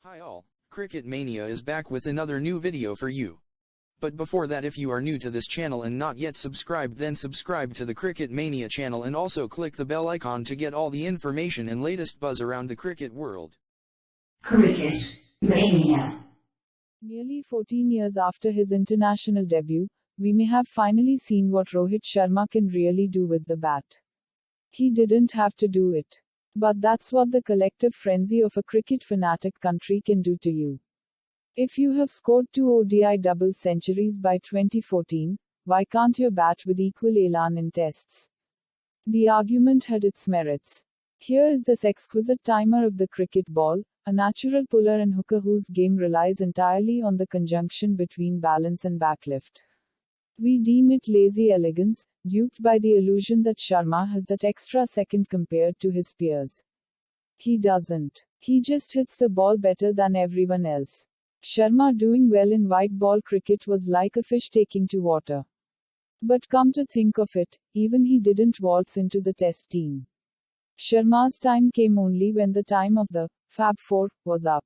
Hi all, Cricket Mania is back with another new video for you. But before that, if you are new to this channel and not yet subscribed, then subscribe to the Cricket Mania channel and also click the bell icon to get all the information and latest buzz around the cricket world. Cricket Mania. Nearly 14 years after his international debut, we may have finally seen what Rohit Sharma can really do with the bat. He didn't have to do it. But that's what the collective frenzy of a cricket fanatic country can do to you. If you have scored 2 ODI double centuries by 2014, why can't you bat with equal elan in tests? The argument had its merits. Here is this exquisite timer of the cricket ball, a natural puller and hooker whose game relies entirely on the conjunction between balance and backlift. We deem it lazy elegance, duped by the illusion that Sharma has that extra second compared to his peers. He doesn't. He just hits the ball better than everyone else. Sharma doing well in white ball cricket was like a fish taking to water. But come to think of it, even he didn't waltz into the test team. Sharma's time came only when the time of the Fab Four was up.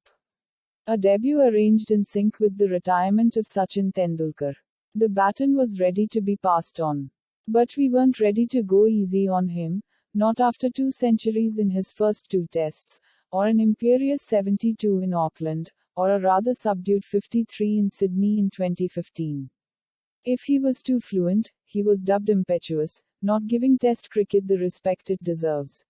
A debut arranged in sync with the retirement of Sachin Tendulkar. The baton was ready to be passed on. But we weren't ready to go easy on him, not after 2 centuries in his first 2 tests, or an imperious 72 in Auckland, or a rather subdued 53 in Sydney in 2015. If he was too fluent, he was dubbed impetuous, not giving Test cricket the respect it deserves.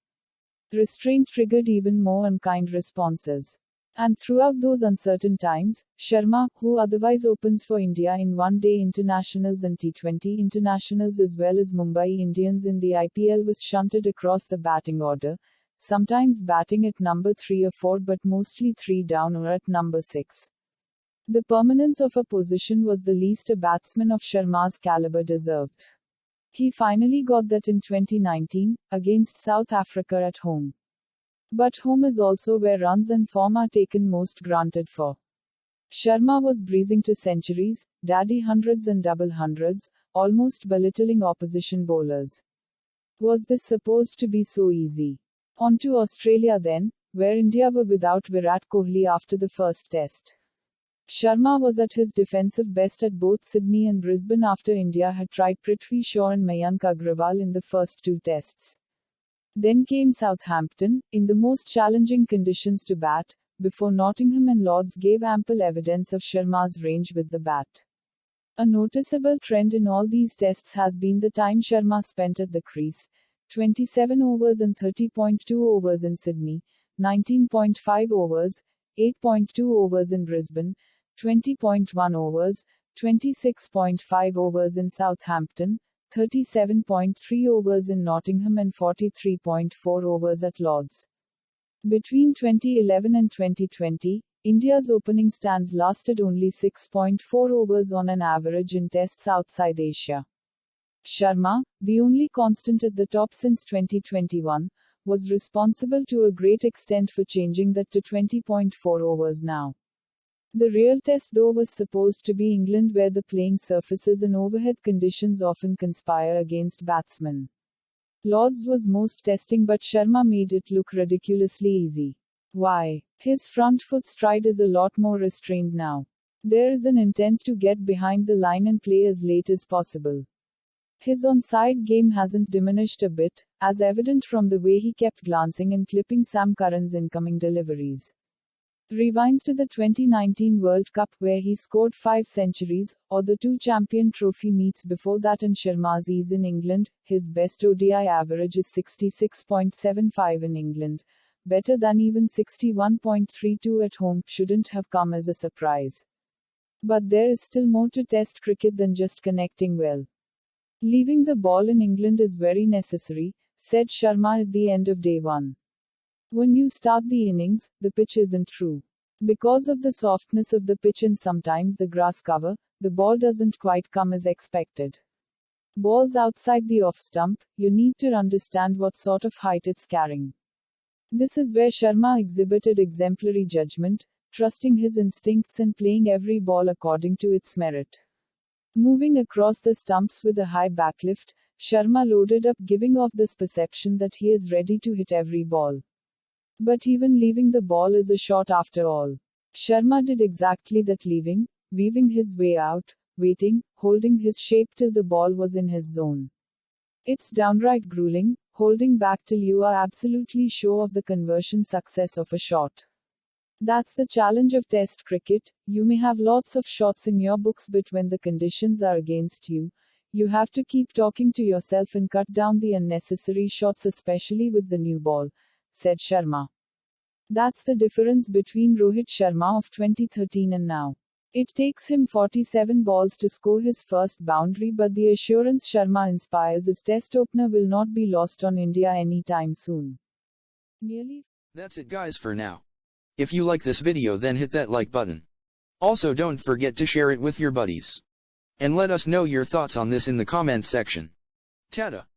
Restraint triggered even more unkind responses. And throughout those uncertain times, Sharma, who otherwise opens for India in one-day internationals and T20 internationals as well as Mumbai Indians in the IPL, was shunted across the batting order, sometimes batting at number 3 or 4 but mostly 3 down or at number 6. The permanence of a position was the least a batsman of Sharma's caliber deserved. He finally got that in 2019, against South Africa at home. But home is also where runs and form are taken most granted for. Sharma was breezing to centuries, daddy hundreds and double hundreds, almost belittling opposition bowlers. Was this supposed to be so easy? On to Australia then, where India were without Virat Kohli after the first test. Sharma was at his defensive best at both Sydney and Brisbane after India had tried Prithvi Shaw and Mayank Agrawal in the first 2 tests. Then came Southampton, in the most challenging conditions to bat, before Nottingham and Lords gave ample evidence of Sharma's range with the bat. A noticeable trend in all these tests has been the time Sharma spent at the crease: 27 overs and 30.2 overs in Sydney, 19.5 overs, 8.2 overs in Brisbane, 20.1 overs, 26.5 overs in Southampton, 37.3 overs in Nottingham and 43.4 overs at Lords. Between 2011 and 2020, India's opening stands lasted only 6.4 overs on an average in tests outside Asia. Sharma, the only constant at the top since 2021, was responsible to a great extent for changing that to 20.4 overs now. The real test though was supposed to be England, where the playing surfaces and overhead conditions often conspire against batsmen. Lords was most testing, but Sharma made it look ridiculously easy. Why? His front foot stride is a lot more restrained now. There is an intent to get behind the line and play as late as possible. His onside game hasn't diminished a bit, as evident from the way he kept glancing and clipping Sam Curran's incoming deliveries. Rewind to the 2019 World Cup, where he scored 5 centuries, or the 2 Champion Trophy meets before that in Sharma's ease in England. His best ODI average is 66.75 in England, better than even 61.32 at home. Shouldn't have come as a surprise. But there is still more to Test cricket than just connecting well. Leaving the ball in England is very necessary, said Sharma at the end of day 1. When you start the innings, the pitch isn't true. Because of the softness of the pitch and sometimes the grass cover, the ball doesn't quite come as expected. Balls outside the off stump, you need to understand what sort of height it's carrying. This is where Sharma exhibited exemplary judgment, trusting his instincts and playing every ball according to its merit. Moving across the stumps with a high backlift, Sharma loaded up, giving off this perception that he is ready to hit every ball. But even leaving the ball is a shot after all. Sharma did exactly that, leaving, weaving his way out, waiting, holding his shape till the ball was in his zone. It's downright grueling, holding back till you are absolutely sure of the conversion success of a shot. That's the challenge of Test cricket. You may have lots of shots in your books, but when the conditions are against you, you have to keep talking to yourself and cut down the unnecessary shots, especially with the new ball, said Sharma. That's the difference between Rohit Sharma of 2013 and now. It takes him 47 balls to score his first boundary, but the assurance Sharma inspires as Test opener will not be lost on India anytime soon. That's it guys for now. If you like this video then hit that like button. Also don't forget to share it with your buddies. And let us know your thoughts on this in the comment section. Tada!